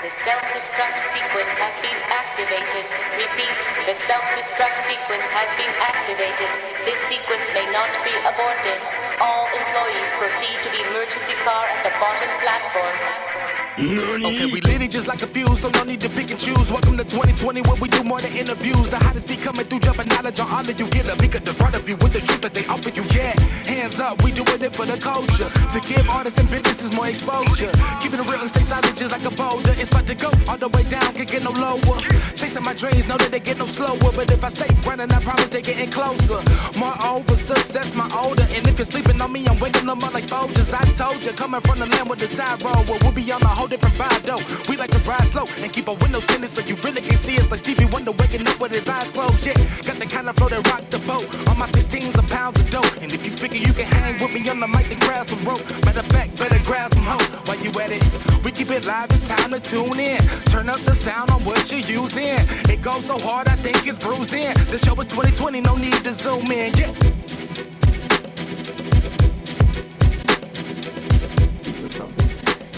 The self-destruct sequence has been activated. Repeat, the self-destruct sequence has been activated. This sequence may not be aborted. All employees proceed to the emergency car at the bottom platform. Okay, we lit it just like a fuse, so no need to pick and choose. Welcome to 2020, where we do more than interviews. The hottest be coming through, jumping knowledge on all of you. Get a peek at the front of you with the truth that they offer you. Yeah, hands up, we doing it for the culture. To give artists and businesses more exposure. Keeping it real and stay solid just like a boulder. It's about to go all the way down, can't get no lower. Chasing my dreams, know that they get no slower. But if I stay running, I promise they getting closer. Moreover, success my older. And if you're sleeping on me, I'm waking them up like Folgers. I told you, coming from the land with the tide roll. Well, we'll be on a whole different vibe though. We like to ride slow and keep our windows tinted so you really can see us like Stevie Wonder waking up with his eyes closed. Yeah, got the kind of flow that rock the boat. On my 16s of pounds of dope. And if you figure you can hang with me on the mic, then grab some rope. Matter of fact, better grab some hope while you at it. We keep it live, it's time to tune in. Turn up the sound on what you're using. It goes so hard, I think it's bruising. The show is 2020, no need to zoom in. Yeah.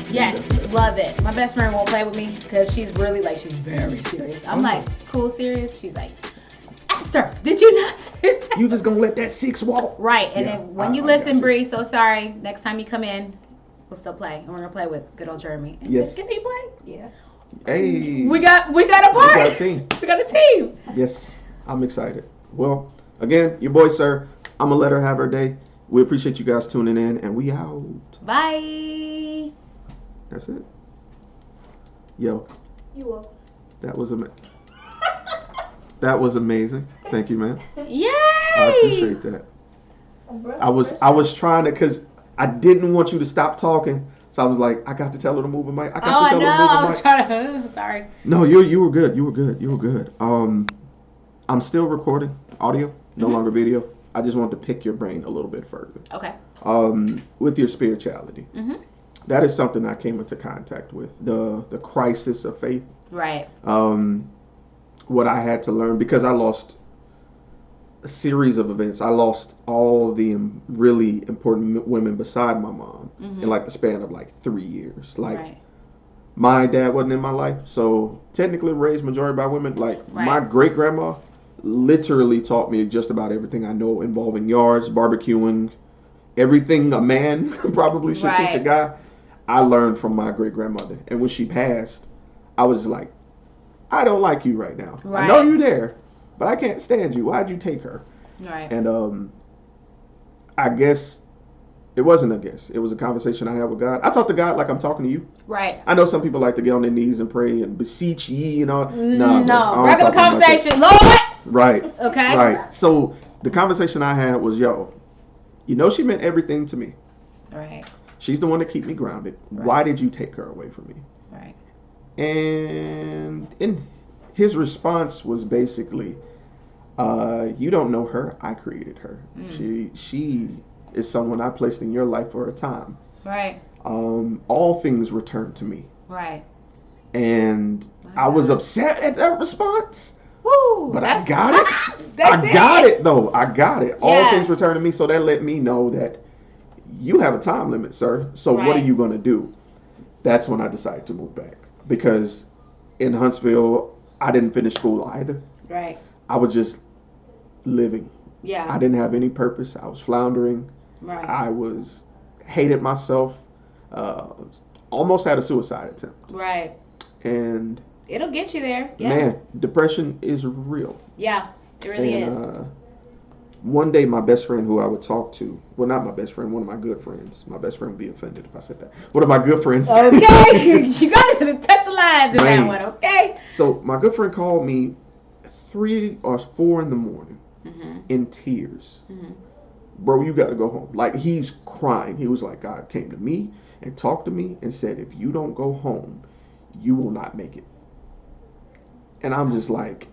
Yes, love it. My best friend won't play with me because she's really like, she's very serious. I'm like, cool, serious. She's like, Esther, did you not say that? You just gonna let that 6 walk? Right, and then when you listen, Bree, so sorry. Next time you come in, we'll still play. And we're gonna play with good old Jeremy. Yes. Can he play? Yeah. Hey. We got a party. We got a team. We got a team. Yes, I'm excited. Well, again, your boy, sir. I'm gonna let her have her day. We appreciate you guys tuning in, and we out. Bye. That's it. Yo. You will. That was amazing. That was amazing. Thank you, man. Yay! I appreciate that. I was trying to, cause I didn't want you to stop talking, so I was like, I got to tell her to move the mic. I was trying to. Sorry. No, you were good. You were good. I'm still recording audio, no longer video. I just wanted to pick your brain a little bit further. Okay. With your spirituality. Mm-hmm. That is something I came into contact with, the crisis of faith. Right. What I had to learn, because I lost a series of events. I lost all the really important women beside my mom in like the span of like 3 years. Like my dad wasn't in my life, so technically raised majority by women. Like my great grandma literally taught me just about everything I know involving yards, barbecuing, everything a man probably should teach a guy. I learned from my great grandmother, and when she passed, I was like, I don't like you right now. I know you're there, but I can't stand you. Why'd you take her? Right. And I guess it wasn't a guess. It was a conversation I had with God. I talk to God like I'm talking to you. Right. I know some people like to get on their knees and pray and beseech ye, you know. No, regular conversation, Lord. Right. Okay. Right. So the conversation I had was, yo, you know she meant everything to me. Right. She's the one to keep me grounded. Right. Why did you take her away from me? Right. And in his response was basically, you don't know her. I created her. She is someone I placed in your life for a time. Right. All things return to me. Right. And I was upset at that response. Woo, but I got it. I got it though. I got it. Yeah. All things return to me. So that let me know that you have a time limit, sir. So what are you going to do? That's when I decided to move back. Because in Huntsville, I didn't finish school either. Right. I was just living. Yeah. I didn't have any purpose. I was floundering. Right. I hated myself. Almost had a suicide attempt. Right. And it'll get you there. Yeah. Man, depression is real. Yeah, it really is. One day, my best friend who I would talk to, well, not my best friend, one of my good friends. My best friend would be offended if I said that. One of my good friends. Okay, you got to touch the lines in that one, okay? So my good friend called me 3 or 4 in the morning in tears. Bro, you got to go home. Like, he's crying. He was like, God came to me and talked to me and said, if you don't go home, you will not make it. And I'm just like,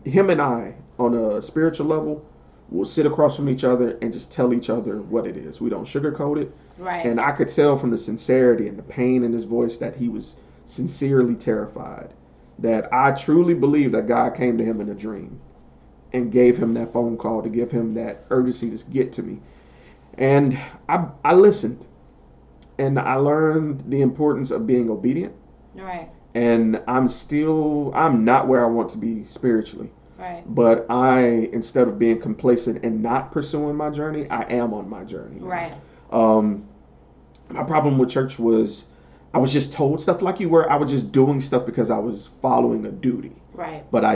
him and I, on a spiritual level, will sit across from each other and just tell each other what it is. We don't sugarcoat it. Right. And I could tell from the sincerity and the pain in his voice that he was sincerely terrified. That I truly believe that God came to him in a dream and gave him that phone call to give him that urgency to get to me. And I listened. And I learned the importance of being obedient. Right. And I'm not where I want to be spiritually. Right. But instead of being complacent and not pursuing my journey, I am on my journey now. Right. My problem with church was I was just told stuff like you were. I was just doing stuff because I was following a duty. Right. But I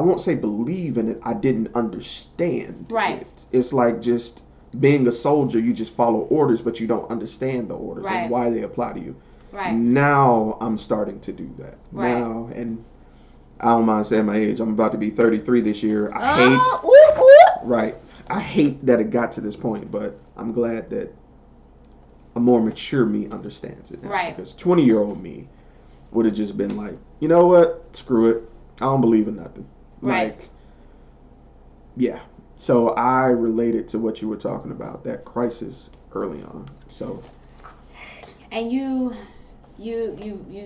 won't say believe in it, I didn't understand it. It's like just being a soldier, you just follow orders, but you don't understand the orders and why they apply to you. Right. Now I'm starting to do that. Right. Now, and I don't mind saying my age. I'm about to be 33 this year. I hate that it got to this point, but I'm glad that a more mature me understands it now. Right. Because 20-year-old me would have just been like, you know what? Screw it. I don't believe in nothing. Right. Like, yeah. So I related to what you were talking about, that crisis early on. So. And you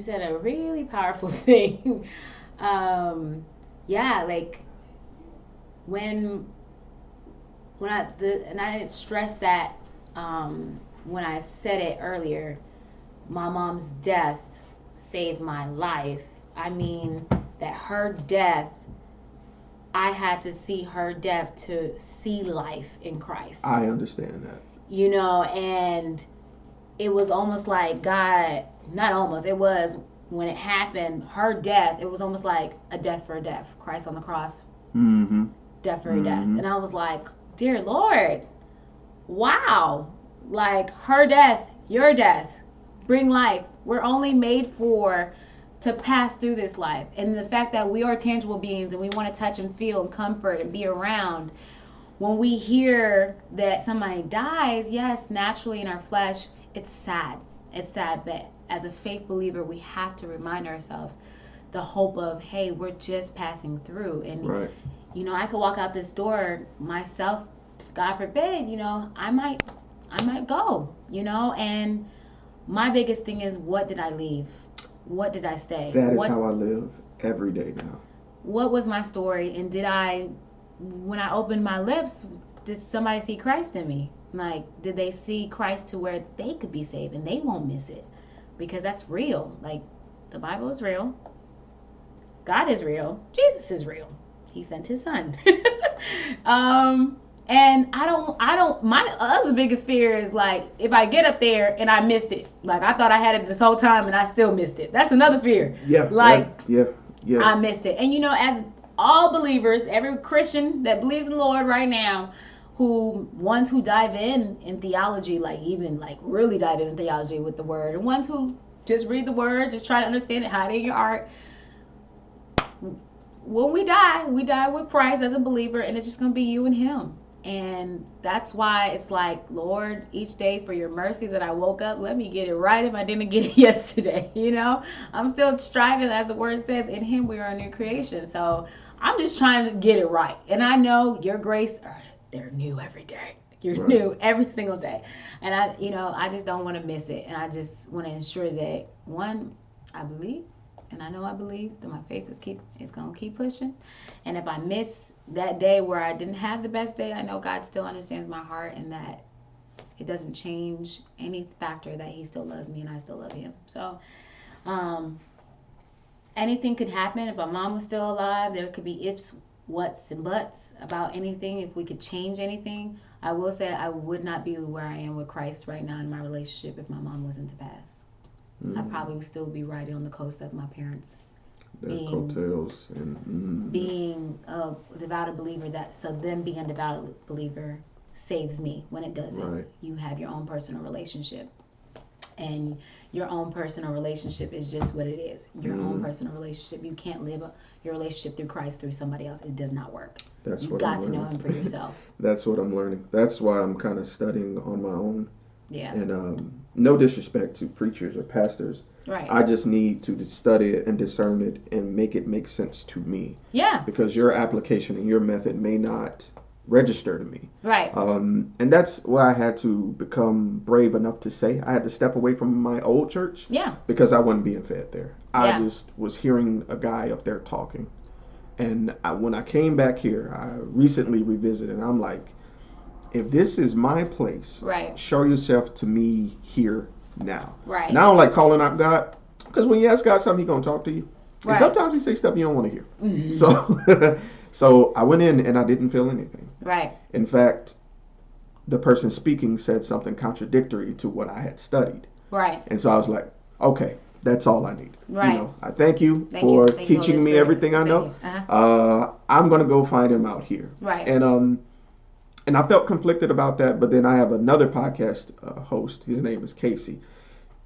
said a really powerful thing. Yeah, like when I didn't stress that when I said it earlier, my mom's death saved my life. I mean that her death, I had to see her death to see life in Christ. I understand that. You know, and it was almost like God, not almost, it was when it happened, her death, it was almost like a death for a death. Christ on the cross, death for a death. And I was like, dear Lord, wow. Like her death, your death, bring life. We're only made to pass through this life. And the fact that we are tangible beings and we want to touch and feel and comfort and be around. When we hear that somebody dies, yes, naturally in our flesh, it's sad. It's sad, but as a faith believer, we have to remind ourselves the hope of, hey, we're just passing through. And, you know, I could walk out this door myself, God forbid, you know, I might go, you know, and my biggest thing is, what did I leave? What did I stay? That is how I live every day now. What was my story? And when I opened my lips, did somebody see Christ in me? Like, did they see Christ to where they could be saved and they won't miss it? Because that's real. Like, the Bible is real. God is real. Jesus is real. He sent his son. And my other biggest fear is like, if I get up there and I missed it, like I thought I had it this whole time and I still missed it. That's another fear. Yeah. Like, yeah. I missed it. And you know, as all believers, every Christian that believes in the Lord right now, ones who dive in theology, like even like really dive in theology with the word, and ones who just read the word, just try to understand it, hide it in your heart. When we die with Christ as a believer, and it's just going to be you and him. And that's why it's like, Lord, each day for your mercy that I woke up, let me get it right if I didn't get it yesterday. You know, I'm still striving, as the word says, in him we are a new creation. So I'm just trying to get it right. And I know your grace, they're new every day. You're new every single day. And I just don't want to miss it. And I just want to ensure that, one, I believe, and I know I believe that my faith is going to keep pushing. And if I miss that day where I didn't have the best day, I know God still understands my heart, and that it doesn't change any factor that he still loves me and I still love him. So anything could happen. If my mom was still alive, there could be ifs, whats, and buts about anything. If we could change anything, I will say I would not be where I am with Christ right now in my relationship if my mom wasn't to pass. I probably would still be riding on the coast of my parents. Coattails and being a devout believer, then being a devout believer saves me when it doesn't. Right. You have your own personal relationship. And your own personal relationship is just what it is. Your own personal relationship. You can't live your relationship through Christ through somebody else. It does not work. You've got to know him for yourself. That's what I'm learning. That's why I'm kind of studying on my own. Yeah. And no disrespect to preachers or pastors. Right. I just need to study it and discern it and make it make sense to me. Yeah. Because your application and your method may not register to me. Right. And that's why I had to become brave enough to say I had to step away from my old church. Yeah. Because I wasn't being fed there. I just was hearing a guy up there talking. And when I came back here, I recently revisited, and I'm like, if this is my place, right, show yourself to me here now. Right. And I don't like calling out God, because when you ask God something, He's going to talk to you. And Right. sometimes He says stuff you don't want to hear. Mm-hmm. So I went in and I didn't feel anything. Right. In fact, the person speaking said something contradictory to what I had studied. Right. And so I was like, okay, that's all I need. Right. You know, I thank you for teaching me everything I know. I'm going to go find Him out here. Right. And I felt conflicted about that, but then I have another podcast host. His name is Casey.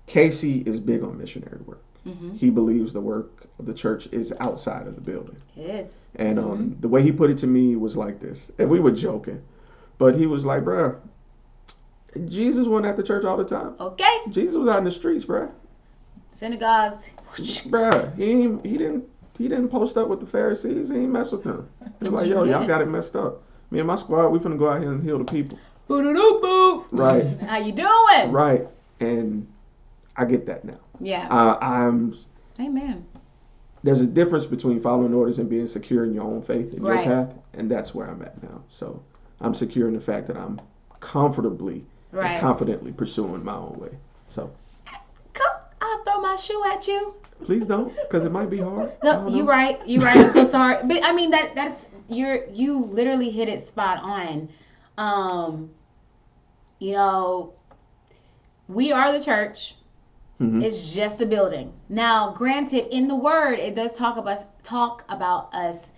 Casey is big on missionary work. Mm-hmm. He believes the work of the church is outside of the building. It is. And the way he put it to me was like this. And we were joking. But he was like, bruh, Jesus wasn't at the church all the time. Okay. Jesus was out in the streets, bruh. Synagogues. Bruh, he didn't post up with the Pharisees. He ain't mess with them. He was like, yo, y'all got it messed up. Me and my squad, we finna go out here and heal the people. Boo-doo-doo-boo. Right. How you doing? Right. And I get that now. Yeah. Amen. There's a difference between following orders and being secure in your own faith and your path, and that's where I'm at now. So I'm secure in the fact that I'm comfortably and confidently pursuing my own way. So I'll throw my shoe at you. Please don't, because it might be hard. No, you're right. You're right. I'm so sorry. But I mean that's you literally hit it spot on. You know, we are the church. Mm-hmm. It's just a building. Now, granted, in the Word, it does talk about us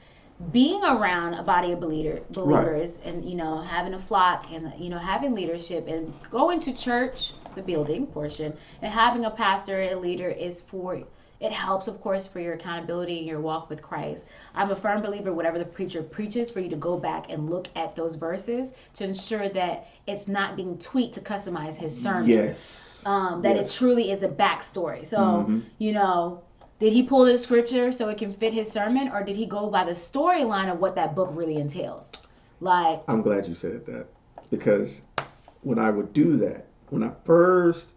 being around a body of believers, and having a flock, and having leadership, and going to church, the building portion, and having a pastor and a leader it helps, of course, for your accountability and your walk with Christ. I'm a firm believer, whatever the preacher preaches, for you to go back and look at those verses to ensure that it's not being tweaked to customize his sermon. Yes. That it truly is the backstory. So, did he pull the scripture so it can fit his sermon, or did he go by the storyline of what that book really entails? Like, I'm glad you said that, because when I would do that, when I first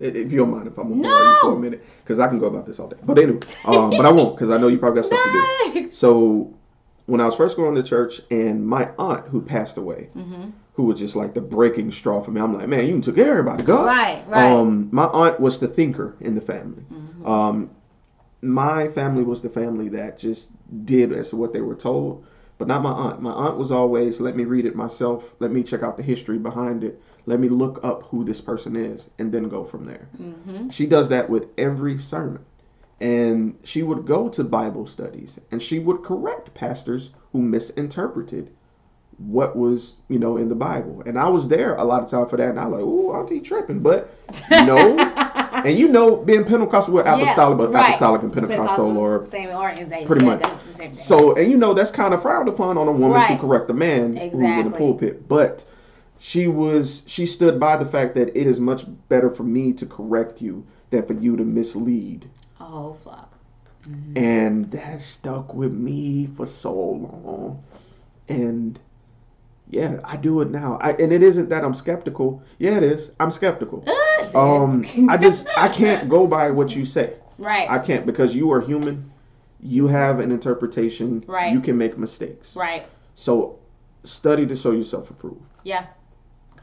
if you don't mind if I'm gonna bore you for a minute, because I can go about this all day. But anyway, but I won't, because I know you probably got stuff to do. So when I was first going to church, and my aunt who passed away, who was just like the breaking straw for me, I'm like, man, you took everybody, God. Right. My aunt was the thinker in the family. My family was the family that just did as to what they were told, but not my aunt. My aunt was always, let me read it myself, let me check out the history behind it, let me look up who this person is, and then go from there. She does that with every sermon. And she would go to Bible studies, and she would correct pastors who misinterpreted what was, in the Bible. And I was there a lot of time for that, and I was like, ooh, Auntie tripping. But, and being Pentecostal, we're apostolic, but apostolic and Pentecostal or same organization. Pretty much. That's the same thing. So, and that's kind of frowned upon on a woman to correct a man who's in the pulpit. But she stood by the fact that it is much better for me to correct you than for you to mislead a whole flock. And that stuck with me for so long. And yeah, I do it now. And it isn't that I'm skeptical. Yeah, it is. I'm skeptical. I can't go by what you say. Right. I can't, because you are human. You have an interpretation. Right. You can make mistakes. Right. So study to show yourself approved. Yeah.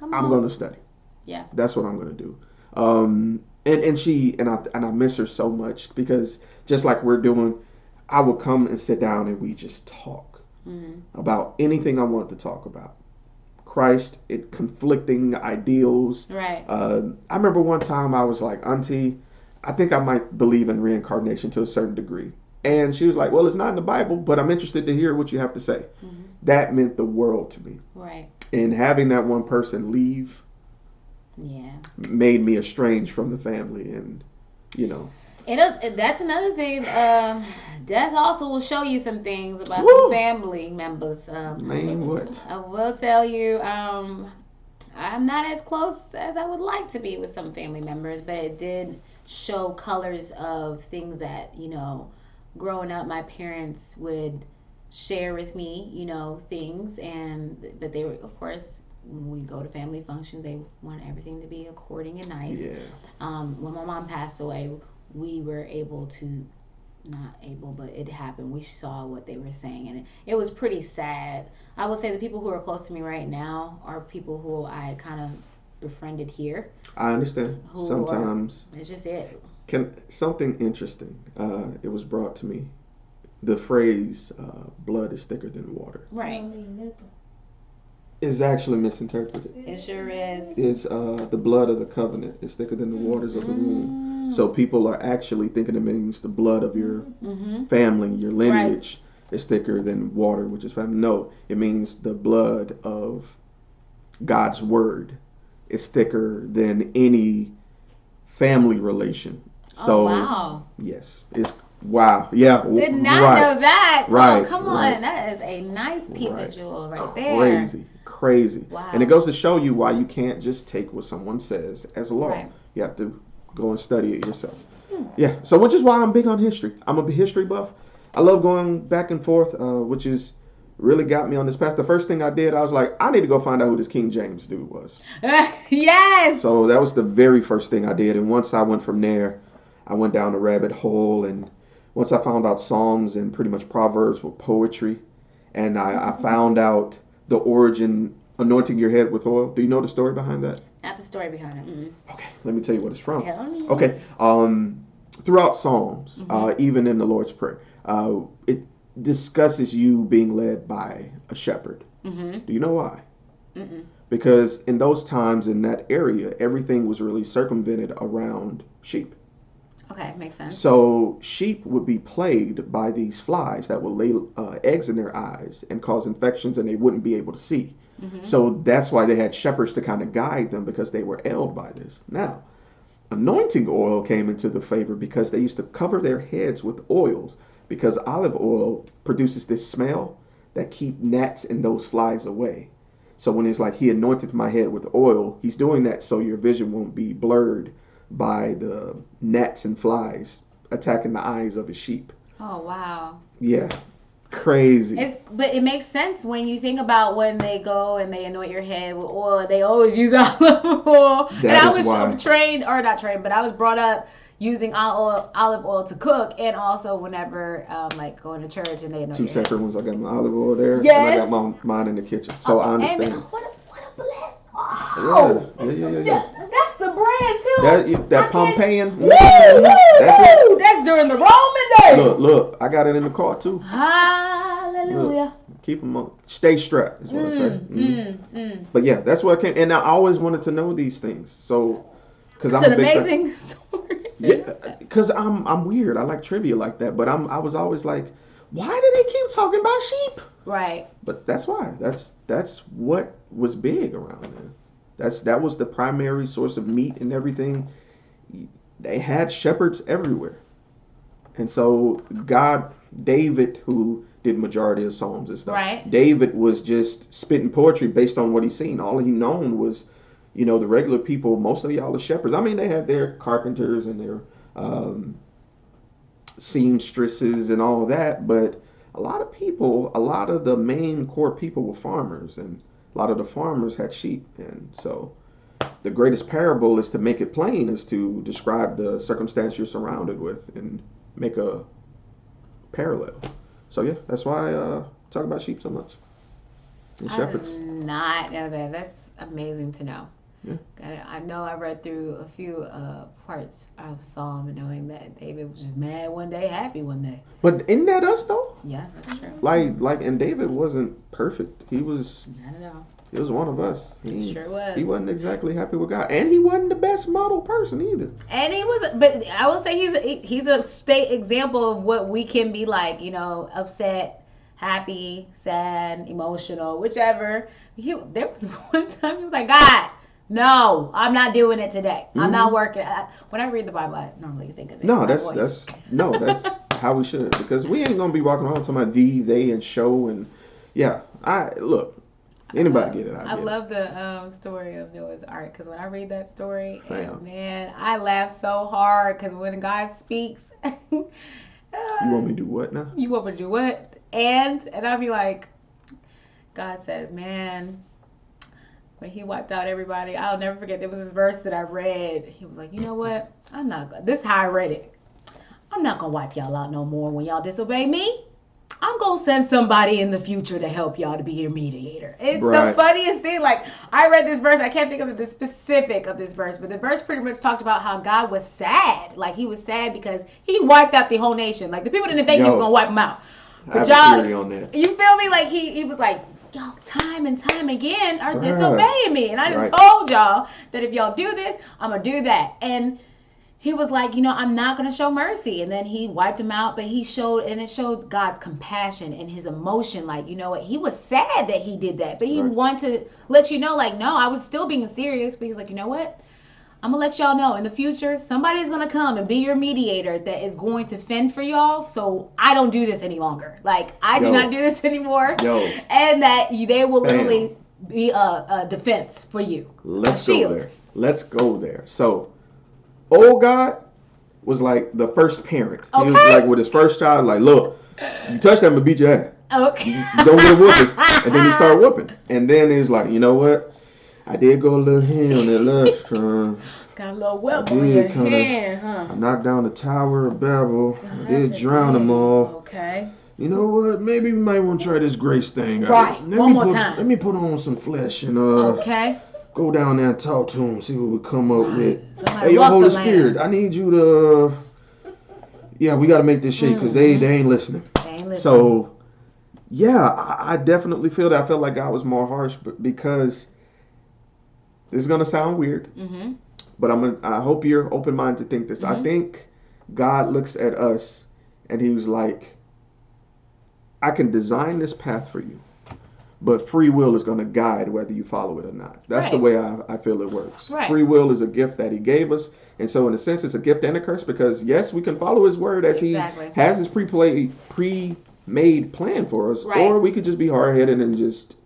I'm going to study. Yeah. That's what I'm going to do. And I miss her so much, because just like we're doing, I would come and sit down and we just talk about anything I want to talk about. Christ, conflicting ideals. Right. I remember one time I was like, Auntie, I think I might believe in reincarnation to a certain degree. And she was like, well, it's not in the Bible, but I'm interested to hear what you have to say. That meant the world to me. Right. And having that one person leave made me estranged from the family. And, that's another thing. Death also will show you some things about some family members. Man, what? I will tell you, I'm not as close as I would like to be with some family members, but it did show colors of things that, growing up, my parents would share with me, things, but they were, of course, when we go to family functions, they want everything to be according and nice. Yeah. When my mom passed away, we were but it happened. We saw what they were saying, and it was pretty sad. I would say the people who are close to me right now are people who I kind of befriended here. I understand. Sometimes it's just it. Something interesting. It was brought to me. The phrase "blood is thicker than water" Right. is actually misinterpreted. It sure is. It's the blood of the covenant is thicker than the waters of the womb. So people are actually thinking it means the blood of your family, your lineage, is thicker than water, which is family. No, it means the blood of God's word is thicker than any family relation. So, wow. Yes, it's wow. Yeah, did not know that. Right. Oh, come on, that is a nice piece of jewel right there. Crazy. Wow. And it goes to show you why you can't just take what someone says as law. Right. You have to go and study it yourself. Yeah. So, which is why I'm big on history. I'm a history buff. I love going back and forth, which is really got me on this path. The first thing I did, I was like, I need to go find out who this King James dude was. Yes. So that was the very first thing I did. And once I went from there, I went down a rabbit hole. And once I found out Psalms and pretty much Proverbs were poetry, and I found out the origin, anointing your head with oil. Do you know the story behind that? Not the story behind it. Mm-hmm. Okay, let me tell you what it's from. Tell me. Okay, throughout Psalms, even in the Lord's Prayer, it discusses you being led by a shepherd. Do you know why? Because in those times, in that area, everything was really circumvented around sheep. Okay, makes sense. So sheep would be plagued by these flies that would lay eggs in their eyes and cause infections, and they wouldn't be able to see. So that's why they had shepherds to kind of guide them, because they were ailed by this. Now, anointing oil came into the favor because they used to cover their heads with oils, because olive oil produces this smell that keep gnats and those flies away. So when it's like, he anointed my head with oil, he's doing that so your vision won't be blurred by the gnats and flies attacking the eyes of his sheep. Oh, wow. Yeah. Crazy. But it makes sense when you think about when they go and they anoint your head with oil. They always use olive oil. And I was trained, or not trained, but I was brought up using olive oil to cook, and also whenever like going to church and they anoint Two your head. separate ones. I got my olive oil there, yes. and I got mine in the kitchen. So I understand. And what a bless. Oh. Yeah. That's the brand too. That Pompeian. Woo, that's during the Roman days. Look, I got it in the car too. Hallelujah. Look, keep them on. Stay strapped is what I say. But yeah, that's what I came. And I always wanted to know these things. So, because I'm an amazing story. Yeah, because I'm weird. I like trivia like that. But I was always like, why do they keep talking about sheep? Right. But that's why. That's what was big around then. That was the primary source of meat and everything. They had shepherds everywhere. And so David, who did majority of Psalms and stuff, right. David was just spitting poetry based on what he seen. All he known was, the regular people, most of y'all are shepherds. I mean, they had their carpenters and their seamstresses and all that, but a lot of the main core people were farmers, and a lot of the farmers had sheep. And so the greatest parable is to make it plain, is to describe the circumstance you're surrounded with and make a parallel. So yeah, that's why I talk about sheep so much. And shepherds. I did not know that. That's amazing to know. Yeah. I know I read through a few parts of Psalm, and knowing that David was just mad one day, happy one day. But isn't that us though? Yeah, that's true. Like, and David wasn't perfect. He was. Not at all. He was one of us. He sure was. He wasn't exactly happy with God, and he wasn't the best model person either. And he was, but I would say he's a state example of what we can be like. Upset, happy, sad, emotional, whichever. There was one time he was like, God, no, I'm not doing it today. I'm not working. When I read the Bible, I normally think of it. No, that's how we should, because we ain't gonna be walking around talking about thee, they, and show, and yeah. Anybody get it? I love the story of Noah's Ark, because when I read that story, man, I laugh so hard, because when God speaks, you want me to do what now? You want me to do what? And I'll be like, God says, man, when he wiped out everybody, I'll never forget, there was this verse that I read. He was like, you know what? This is how I read it. I'm not going to wipe y'all out no more when y'all disobey me. I'm going to send somebody in the future to help y'all to be your mediator. It's Right. the funniest thing. Like, I read this verse. I can't think of the specific of this verse, but the verse pretty much talked about how God was sad. Like, he was sad because he wiped out the whole nation. Like, the people didn't think he was going to wipe them out. I But have a theory on that. you feel me? Like, he was like, y'all time and time again are disobeying me. And I done Right. told y'all that if y'all do this, I'm going to do that. And he was like, I'm not going to show mercy. And then he wiped him out, but it showed God's compassion and his emotion. Like, you know what? He was sad that he did that, but he Right. wanted to let you know, like, no, I was still being serious. But he's like, you know what? I'm going to let y'all know in the future, somebody's going to come and be your mediator that is going to fend for y'all. So I don't do this any longer. Like, I do not do this anymore. And that they will literally be a defense for you. Let's a shield. go there. Let's go there. So, old God was like the first parent. Okay. He was like with his first child, like, look, you touch that, I'm going to beat your ass. Okay. You don't get a whooping. And then he started whooping. And then he's like, you know what? I did go a little hand on that last time. Got a little whelp on your hand, huh? I knocked down the Tower of Babel. I did drown them all. Okay. You know what? Maybe we might want to try this grace thing. Right. One more time. Let me put on some flesh and Okay. go down there and talk to him, see what we come up with. Somebody Hey, yo, walk Holy the land. Spirit, I need you to. Yeah, we got to make this shake because they ain't listening. They ain't listening. So, yeah, I definitely feel that. I felt like God was more harsh, but because this is gonna sound weird, but I hope you're open minded to think this. I think God looks at us and He was like, I can design this path for you, but free will is going to guide whether you follow it or not. That's the way I feel it works. Right. Free will is a gift that He gave us. And so in a sense, it's a gift and a curse because, yes, we can follow His word as He has His pre-made plan for us. Right. Or we could just be hard-headed and just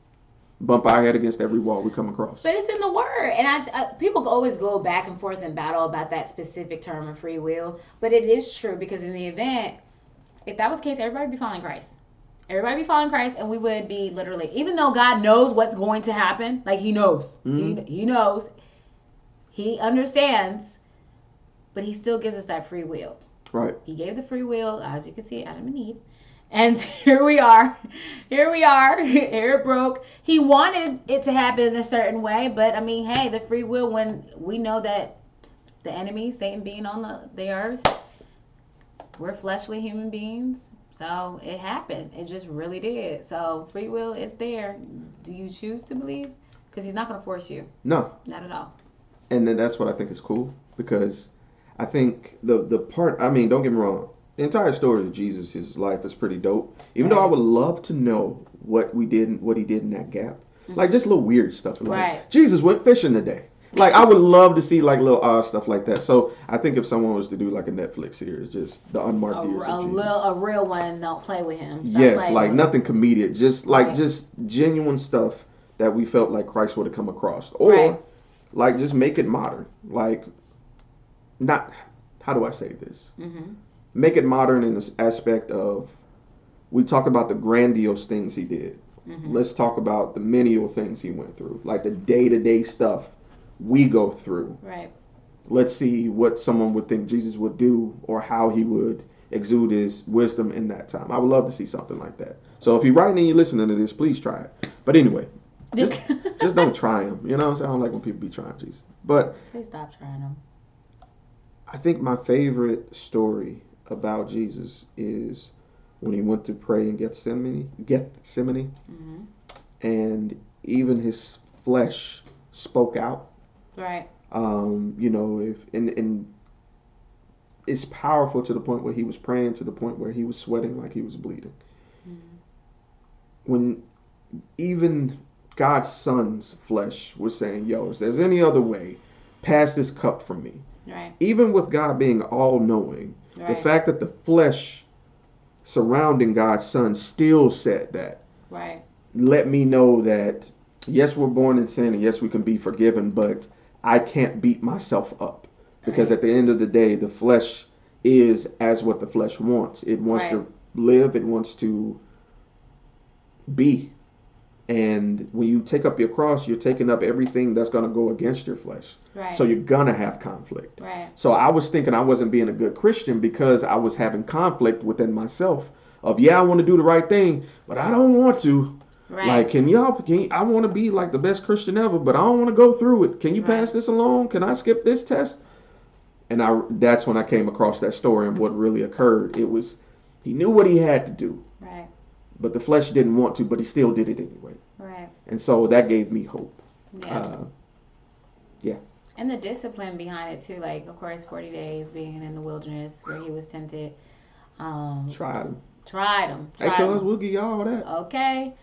bump our head against every wall we come across. But it's in the word. And I people always go back and forth and battle about that specific term of free will. But it is true because in the event, if that was the case, everybody would be following Christ. Everybody be following Christ, and we would be literally, even though God knows what's going to happen, like He knows, He knows, He understands, but He still gives us that free will. Right. He gave the free will, as you can see, Adam and Eve, and here we are, here it broke. He wanted it to happen in a certain way, but I mean, hey, the free will, when we know that the enemy, Satan being on the earth, we're fleshly human beings. So it happened. It just really did. So free will is there. Do you choose to believe? Because He's not going to force you. No. Not at all. And then that's what I think is cool because I think the part, I mean, don't get me wrong. The entire story of Jesus, His life is pretty dope. Even though I would love to know what He did in that gap. Like just little weird stuff. Like Jesus went fishing today. Like I would love to see like little odd stuff like that. So I think if someone was to do like a Netflix series, just the unmarked years of Jesus. A real one, don't play with Him. Yes, like nothing comedic, just like just genuine stuff that we felt like Christ would have come across, or like just make it modern. Like not, how do I say this? Make it modern in this aspect of we talk about the grandiose things He did. Let's talk about the menial things He went through, like the day-to-day stuff we go through. Right. Let's see what someone would think Jesus would do or how He would exude His wisdom in that time. I would love to see something like that. So if you're writing and you're listening to this, please try it. But anyway, just don't try Him. You know what I'm saying? I don't like when people be trying Jesus. But please stop trying Him. I think my favorite story about Jesus is when He went to pray in Gethsemane. And even His flesh spoke out. Right. You know, and it's powerful to the point where He was praying to the point where He was sweating like He was bleeding. When even God's Son's flesh was saying, yo, if there's any other way, pass this cup from me. Right. Even with God being all knowing, the fact that the flesh surrounding God's Son still said that. Right. Let me know that yes, we're born in sin and yes, we can be forgiven, but I can't beat myself up because at the end of the day, the flesh is as what the flesh wants. It wants to live. It wants to be. And when you take up your cross, you're taking up everything that's going to go against your flesh. Right. So you're going to have conflict. Right. So I was thinking I wasn't being a good Christian because I was having conflict within myself of, yeah, I want to do the right thing, but I don't want to. Right. Like, I want to be like the best Christian ever, but I don't want to go through it. Can you pass this along? Can I skip this test? And that's when I came across that story and what really occurred. It was, he knew what he had to do. Right. But the flesh didn't want to, but he still did it anyway. Right. And so that gave me hope. Yeah. Yeah. And the discipline behind it too, like of course 40 days being in the wilderness where he was tempted. Tried him. Hey, cuz, we'll give y'all all that. Okay.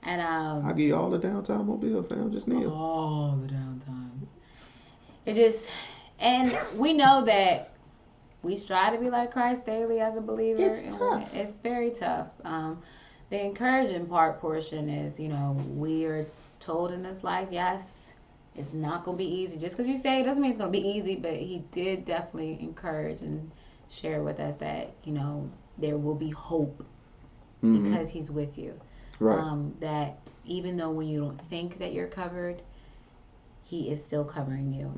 And I'll give you all the downtime mobile, fam. Just need all the downtime. It just, and we know that we strive to be like Christ daily as a believer. It's tough. It's very tough. The encouraging portion is, we are told in this life, yes, it's not going to be easy. Just because you say it doesn't mean it's going to be easy, but he did definitely encourage and share with us that, there will be hope because he's with you. Right. That even though when you don't think that you're covered, he is still covering you.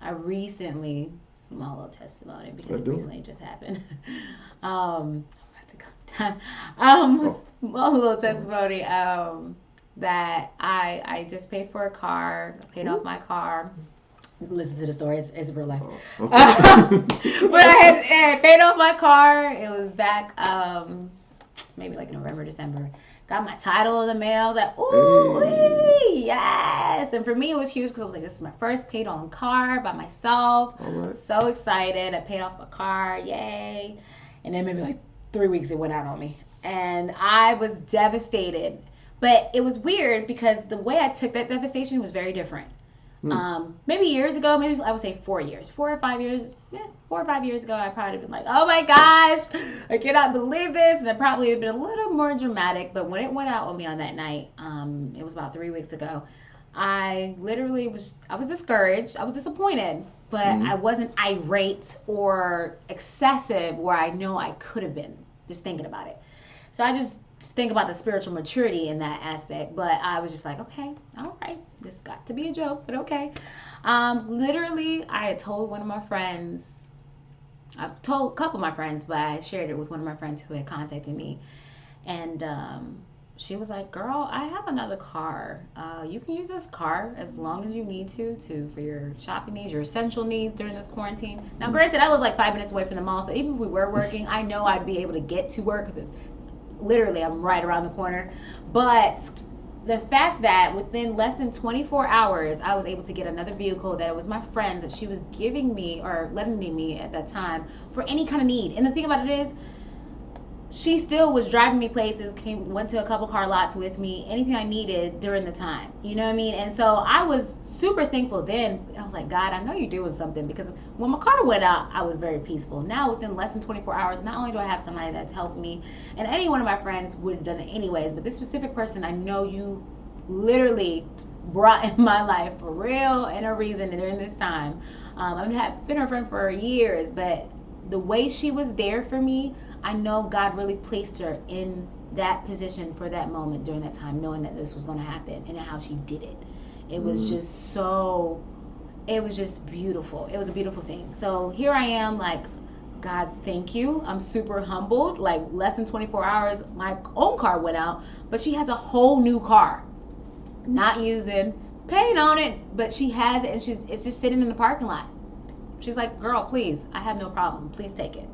I recently, small little testimony because it recently just happened. Small little testimony that I just paid for a car, paid off my car. Listen to the story, it's real life. Okay. But I had paid off my car. It was back maybe like November, December. Got my title in the mail. I was like, ooh, hey, yes. And for me, it was huge because I was like, this is my first paid on car by myself. All right. So excited. I paid off my car. Yay. And then maybe like 3 weeks, it went out on me. And I was devastated. But it was weird because the way I took that devastation was very different. Maybe years ago, maybe I would say 4 years. 4 or 5 years. 4 or 5 years ago, I probably been like, oh my gosh, I cannot believe this. And I probably have been a little more dramatic. But when it went out on me on that night, it was about 3 weeks ago, I literally was discouraged. I was disappointed. But I wasn't irate or excessive where I know I could have been just thinking about it. So I just think about the spiritual maturity in that aspect. But I was just like, okay, all right, this got to be a joke, but okay. Literally, I had told one of my friends, I've told a couple of my friends, but I shared it with one of my friends who had contacted me. And she was like, girl, I have another car. You can use this car as long as you need to for your shopping needs, your essential needs during this quarantine. Now, granted, I live like 5 minutes away from the mall, so even if we were working, I know I'd be able to get to work because literally I'm right around the corner. But the fact that within less than 24 hours, I was able to get another vehicle that it was my friend that she was giving me or lending me at that time for any kind of need. And the thing about it is, she still was driving me places, went to a couple car lots with me, anything I needed during the time. You know what I mean? And so I was super thankful then. And I was like, God, I know you're doing something, because when my car went out, I was very peaceful. Now within less than 24 hours, not only do I have somebody that's helped me, and any one of my friends would have done it anyways, but this specific person, I know you literally brought in my life for real and a reason during this time. I've been her friend for years, but the way she was there for me, I know God really placed her in that position for that moment during that time, knowing that this was going to happen and how she did it. It was just it was just beautiful. It was a beautiful thing. So here I am, like, God, thank you. I'm super humbled. Like, less than 24 hours, my own car went out, but she has a whole new car. Not using, paying on it, but she has it, and it's just sitting in the parking lot. She's like, girl, please, I have no problem. Please take it.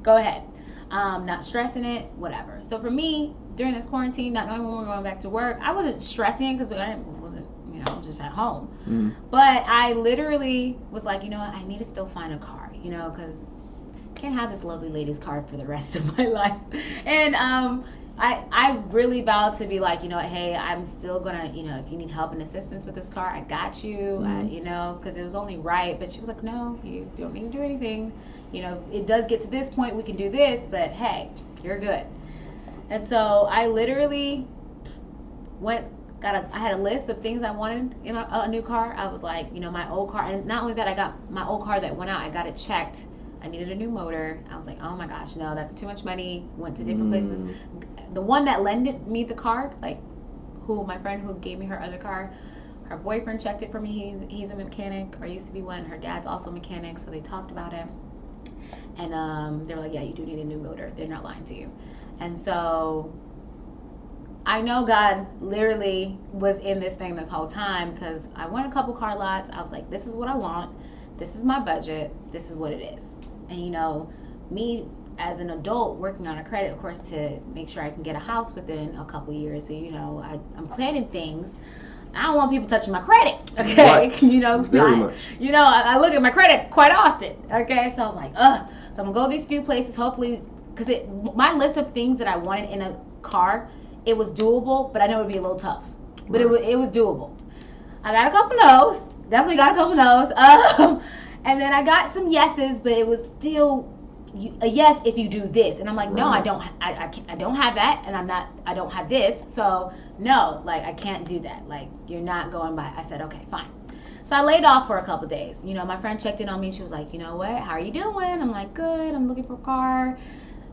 Go ahead. Not stressing it, whatever. So for me, during this quarantine, not knowing when we were going back to work, I wasn't stressing because I wasn't, just at home. But I literally was like, I need to still find a car, because I can't have this lovely lady's car for the rest of my life. And I really vowed to be like, hey, I'm still gonna, if you need help and assistance with this car, I got you, because it was only right. But she was like, no, you don't need to do anything. It does get to this point, we can do this, but hey, you're good. And so I literally I had a list of things I wanted in a new car. I was like, my old car, and not only that, I got my old car that went out, I got it checked. I needed a new motor. I was like, oh my gosh, no, that's too much money. Went to different places. The one that lended me the car, like, my friend who gave me her other car, her boyfriend checked it for me. He's a mechanic, or used to be one. Her dad's also a mechanic, so they talked about it. And they were like, yeah, you do need a new motor. They're not lying to you. And so I know God literally was in this thing this whole time, because I went a couple car lots. I was like, this is what I want. This is my budget. This is what it is. And, you know, me as an adult working on a credit, of course, to make sure I can get a house within a couple years. So, you know, I'm planning things. I don't want people touching my credit, okay? Right. You know, Very much. You know, I look at my credit quite often, okay? So I was like, so I'm gonna go these few places, hopefully, because my list of things that I wanted in a car, it was doable, but I know it would be a little tough. But Right. it was doable. I got a couple no's, definitely got a couple no's, and then I got some yeses, but it was still a yes if you do this. And I'm like, no, Right. I don't have that, and I don't have this, so no, like, I can't do that. Like, you're not going by. I said, okay, fine. So I laid off for a couple days. You know, my friend checked in on me. She was like, you know what? How are you doing? I'm like, good. I'm looking for a car.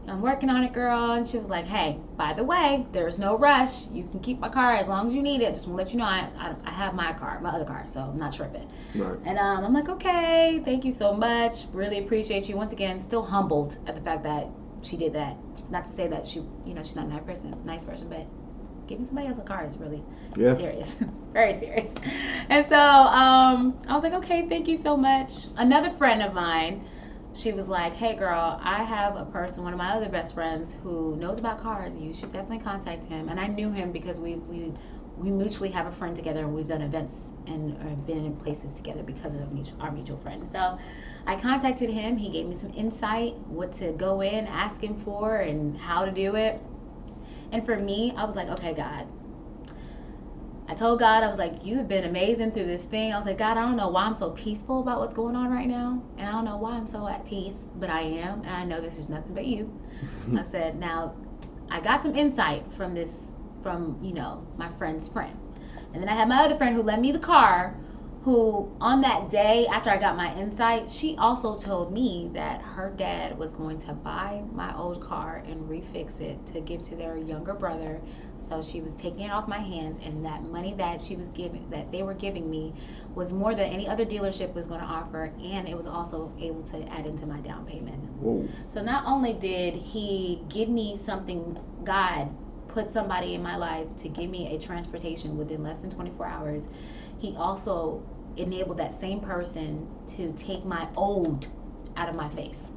I'm working on it, girl. And she was like, hey, by the way, there's no rush. You can keep my car as long as you need it. Just want to let you know I have my other car, so I'm not tripping. Right. And I'm like, okay, thank you so much. Really appreciate you. Once again, still humbled at the fact that she did that. Not to say that she, you know, she's not a nice person, but giving somebody else a car is really serious. Very serious. And so I was like, okay, thank you so much. Another friend of mine, she was like, hey girl, I have a person, one of my other best friends, who knows about cars. You should definitely contact him. And I knew him because we mutually have a friend together, and we've done events and been in places together because of our mutual friend. So I contacted him. He gave me some insight, what to go in, ask him for, and how to do it. And for me, I was like, okay, God. I told God, I was like, you have been amazing through this thing. I was like, God, I don't know why I'm so peaceful about what's going on right now. And I don't know why I'm so at peace, but I am. And I know this is nothing but you. I said, now, I got some insight from, you know, my friend's friend. And then I had my other friend who lent me the car, who on that day after I got my insight, she also told me that her dad was going to buy my old car and refix it to give to their younger brother. So she was taking it off my hands, and that money that they were giving me was more than any other dealership was going to offer, and it was also able to add into my down payment. Whoa. So not only did he give me something, God put somebody in my life to give me a transportation within less than 24 hours, he also enabled that same person to take my old out of my face.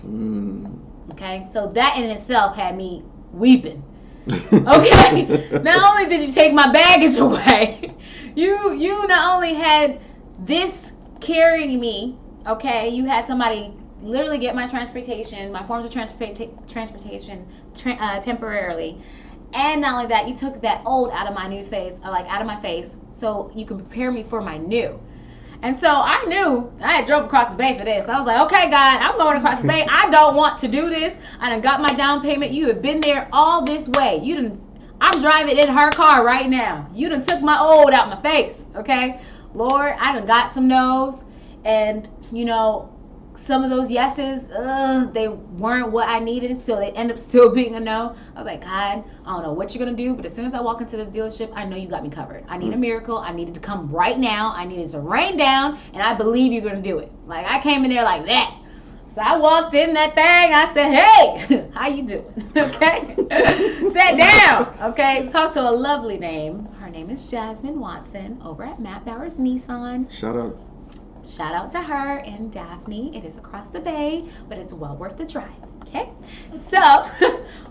Okay, so that in itself had me weeping. Okay, not only did you take my baggage away, you not only had this carrying me, okay, you had somebody literally get my transportation, my forms of transportation temporarily. And not only that, you took that old out of my new face, out of my face, so you can prepare me for my new. And so I knew I had drove across the bay for this. I was like, okay, God, I'm going across the bay. I don't want to do this. I done got my down payment. You have been there all this way. I'm driving in her car right now. You done took my old out my face, okay? Lord, I done got some no's. And, you know, some of those yeses, they weren't what I needed, so they end up still being a no. I was like, God, I don't know what you're going to do, but as soon as I walk into this dealership, I know you got me covered. I need a miracle. I needed to come right now. I needed to rain down, and I believe you're going to do it. Like, I came in there like that. So I walked in that thing. I said, hey, how you doing? Okay. Sat down. Okay. Talked to a lovely name. Her name is Jasmine Watson over at Matt Bowers Nissan. Shout out. Shout out to her and Daphne. It is across the bay, but it's well worth the drive. Okay. So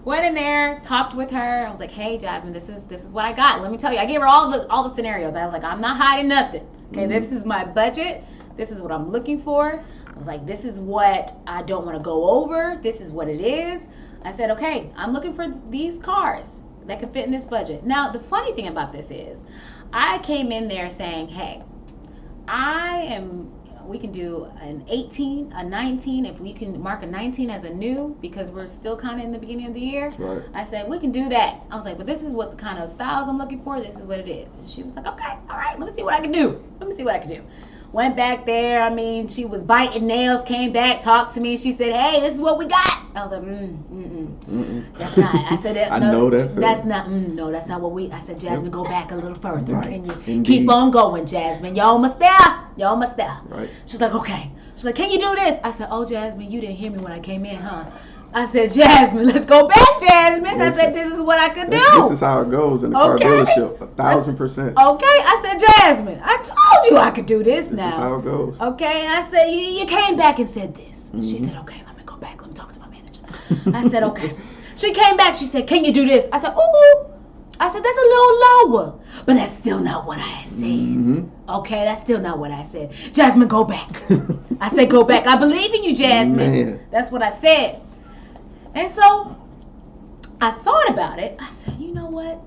went in there, talked with her. I was like, hey, Jasmine, this is what I got. Let me tell you. I gave her all the scenarios. I was like, I'm not hiding nothing. Okay, This is my budget. This is what I'm looking for. I was like, this is what I don't want to go over. This is what it is. I said, okay, I'm looking for these cars that can fit in this budget. Now, the funny thing about this is I came in there saying, hey, we can do an 18, a 19, if we can mark a 19 as a new, because we're still kind of in the beginning of the year. Right. I said, we can do that. I was like, but this is what the kind of styles I'm looking for. This is what it is. And she was like, okay, all right, let me see what I can do. Went back there. I mean, she was biting nails. Came back, talked to me. She said, "Hey, this is what we got." I was like, That's not. I said, I know that. That's not. No, that's not what we. I said, Jasmine, go back a little further. Right. Can you Indeed. keep on going, Jasmine? You're almost there. You're almost there. Right. She's like, okay. She's like, can you do this? I said, oh, Jasmine, you didn't hear me when I came in, huh? I said, Jasmine, let's go back, Jasmine. Listen, I said, this is what I could do. This is how it goes in the car dealership. 1,000%. Okay. I said, Jasmine, I told you I could do this now. This is how it goes. Okay. And I said, you came back and said this. And she said, okay, let me go back. Let me talk to my manager. I said, okay. She came back. She said, can you do this? I said, ooh. I said, that's a little lower. But that's still not what I had said. Okay, that's still not what I said. Jasmine, go back. I said, go back. I believe in you, Jasmine. Man. That's what I said. And so I thought about it. I said, you know what?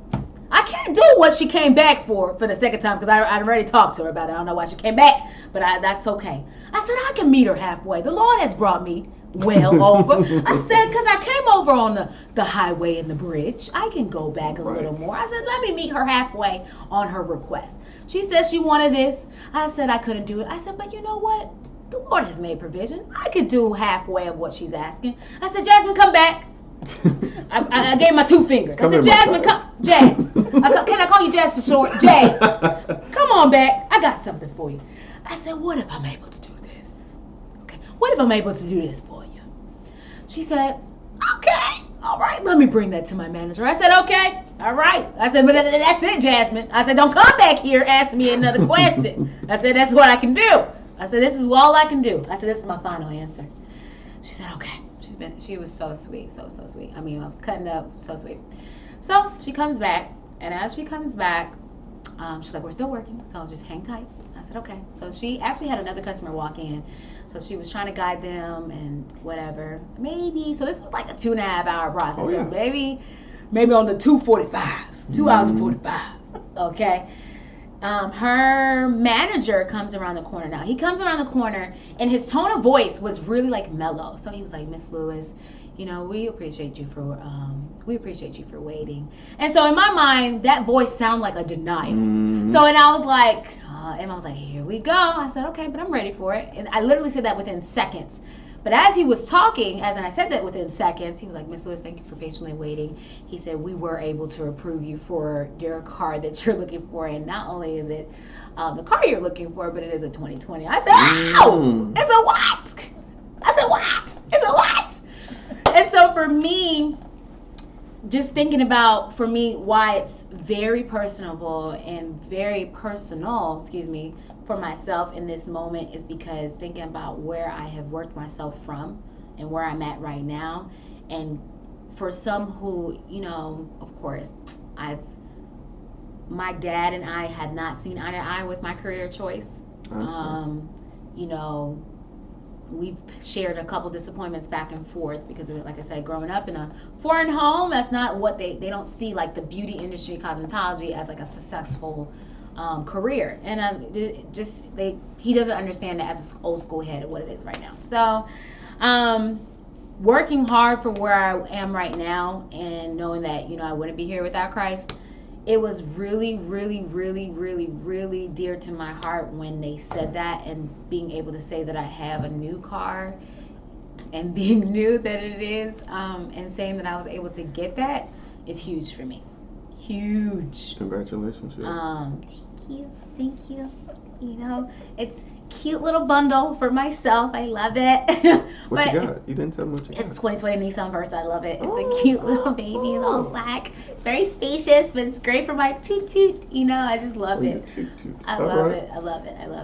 I can't do what she came back for the second time because I already talked to her about it. I don't know why she came back, but that's okay. I said, I can meet her halfway. The Lord has brought me well over. I said, because I came over on the highway and the bridge. I can go back a little more. I said, let me meet her halfway on her request. She said she wanted this. I said I couldn't do it. I said, but you know what? The Lord has made provision. I could do halfway of what she's asking. I said, Jasmine, come back. I gave my 2 fingers. I said, Jasmine, come. Jazz. Can I call you Jazz for short? Jazz. Come on back. I got something for you. I said, what if I'm able to do this? Okay. What if I'm able to do this for you? She said, okay. All right. Let me bring that to my manager. I said, okay. All right. I said, but that's it, Jasmine. I said, don't come back here asking me another question. I said, that's what I can do. I said, this is all I can do. I said, this is my final answer. She said, okay. She was so sweet, so sweet. I mean, I was cutting up, so sweet. So she comes back, and as she comes back, she's like, we're still working, so just hang tight. I said, okay. So she actually had another customer walk in, so she was trying to guide them and whatever. So this was like a 2.5 hour process. So maybe on the 2:45, 2 hours and 45. Okay. Her manager comes around the corner now. He comes around the corner, and his tone of voice was really like mellow. So he was like, Miss Lewis, we appreciate you for waiting. And so in my mind, that voice sounded like a denial. So and I was like, Emma was like, here we go. I said, okay, but I'm ready for it. And I literally said that within seconds. But as he was talking, as I said that within seconds, he was like, Miss Lewis, thank you for patiently waiting. He said, we were able to approve you for your car that you're looking for. And not only is it the car you're looking for, but it is a 2020. I said, ow! It's a what? I said, what? It's a what? And so for me, just thinking about, for me, why it's very personable and very personal, for myself in this moment is because thinking about where I have worked myself from and where I'm at right now. And for some who, of course, my dad and I had not seen eye to eye with my career choice. We've shared a couple disappointments back and forth because of it. Like I said, growing up in a foreign home, that's not what they don't see like the beauty industry, cosmetology as like a successful career. And he doesn't understand that as an old school head of what it is right now. So working hard for where I am right now and knowing that, I wouldn't be here without Christ. It was really, really, really, really, really dear to my heart when they said that, and being able to say that I have a new car and being new that it is, and saying that I was able to get that is huge for me. Huge. Congratulations. Yeah. Thank you. It's cute little bundle for myself. I love it. What you got? You didn't tell me what you got. It's a 2020 Nissan Versa. I love it. It's a cute little baby. It's all black. Very spacious, but it's great for my toot toot. I just love it. I love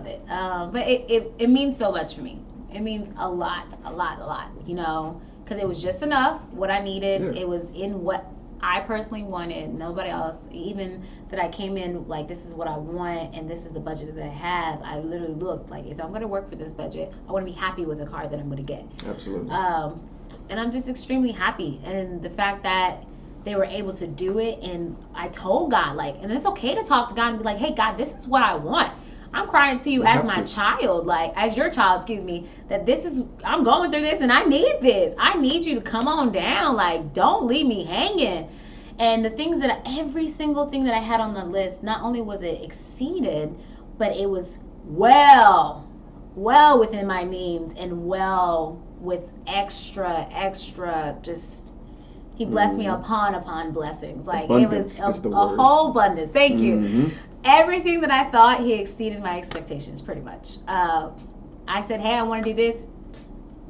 it. But it means so much for me. It means a lot. Because it was just enough, what I needed. Yeah. It was in what I personally wanted. Nobody else. Even that I came in like, this is what I want and this is the budget that I have. I literally looked like, if I'm going to work for this budget, I want to be happy with the car that I'm going to get. Absolutely. And I'm just extremely happy. And the fact that they were able to do it, and I told God, and it's okay to talk to God and be like, hey, God, this is what I want. I'm crying to you as my child, as your child, that I'm going through this and I need this. I need you to come on down. Don't leave me hanging. And every single thing that I had on the list, not only was it exceeded, but it was well within my means and well with extra just he blessed me upon blessings. Like Abundance it was is the a word. whole abundance. Thank you. Everything that I thought, he exceeded my expectations pretty much. I said, hey, I want to do this.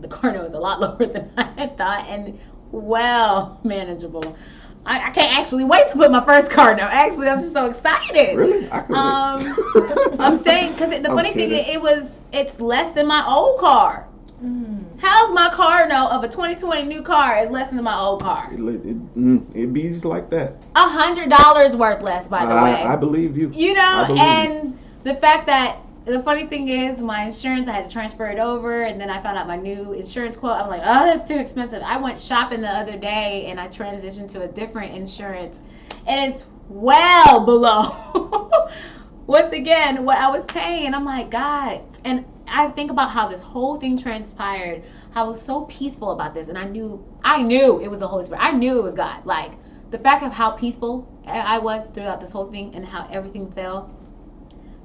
The car note was a lot lower than I had thought and well manageable. I can't actually wait to put my first car note. Actually, I'm just so excited. Really? I can wait. I'm saying, because the funny thing, it's less than my old car. How's my car note of a 2020 new car is less than my old car? It be like that. $100 worth less, by the way. I believe you. You know, and the fact that the funny thing is, my insurance, I had to transfer it over, and then I found out my new insurance quote. I'm like, oh, that's too expensive. I went shopping the other day, and I transitioned to a different insurance, and it's well below, once again, what I was paying. And I'm like, God. And I think about how this whole thing transpired, how I was so peaceful about this, and I knew it was the Holy Spirit. I knew it was God. Like, the fact of how peaceful I was throughout this whole thing and how everything fell.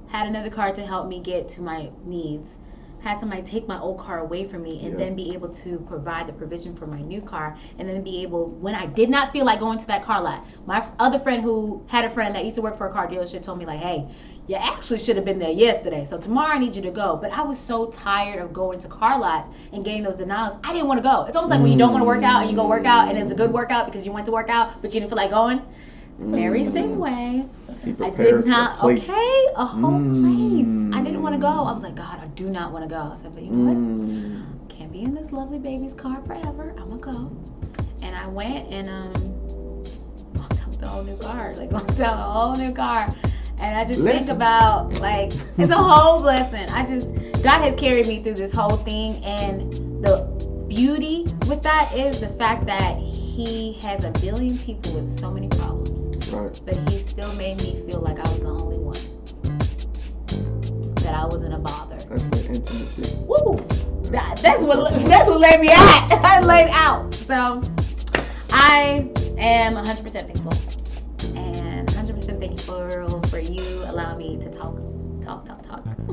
Had another car to help me get to my needs. Had somebody take my old car away from me and then be able to provide the provision for my new car. And then be able, when I did not feel like going to that car lot, my other friend who had a friend that used to work for a car dealership told me like, hey, you actually should have been there yesterday. So tomorrow I need you to go. But I was so tired of going to car lots and getting those denials. I didn't want to go. It's almost like when you don't want to work out and you go work out and it's a good workout because you went to work out, but you didn't feel like going. Very same way. I did not, a whole place. I didn't want to go. I was like, God, I do not want to go. I said, but you know what? Can't be in this lovely baby's car forever. I'm going to go. And I went and walked out with a whole new car. Like, walked out a whole new car. And I just think about, like, it's a whole blessing. God has carried me through this whole thing. And the beauty with that is the fact that he has a billion people with so many problems. Right. But he still made me feel like I was the only one. That I wasn't a bother. That's the intimacy. Woo! That's what laid me out. I laid out. So I am 100% thankful. And 100% thankful for you allowing me to talk.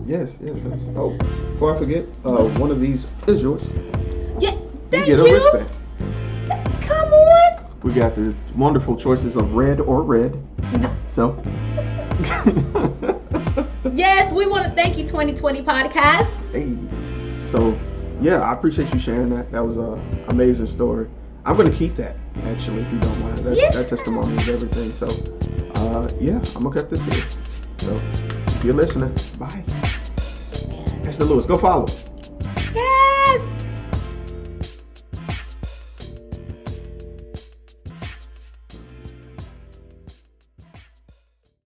Yes. Oh, before I forget, one of these is yours. Yeah, thank you. Get a wristband. Come on. We got the wonderful choices of red or red. So. Yes, we want to thank you, 2020 podcast. Hey. So, yeah, I appreciate you sharing that. That was an amazing story. I'm going to keep that, actually, if you don't mind. That testimony is everything. So, yeah, I'm going to cut this here. So, if you're listening, bye. Esther Lewis, go follow.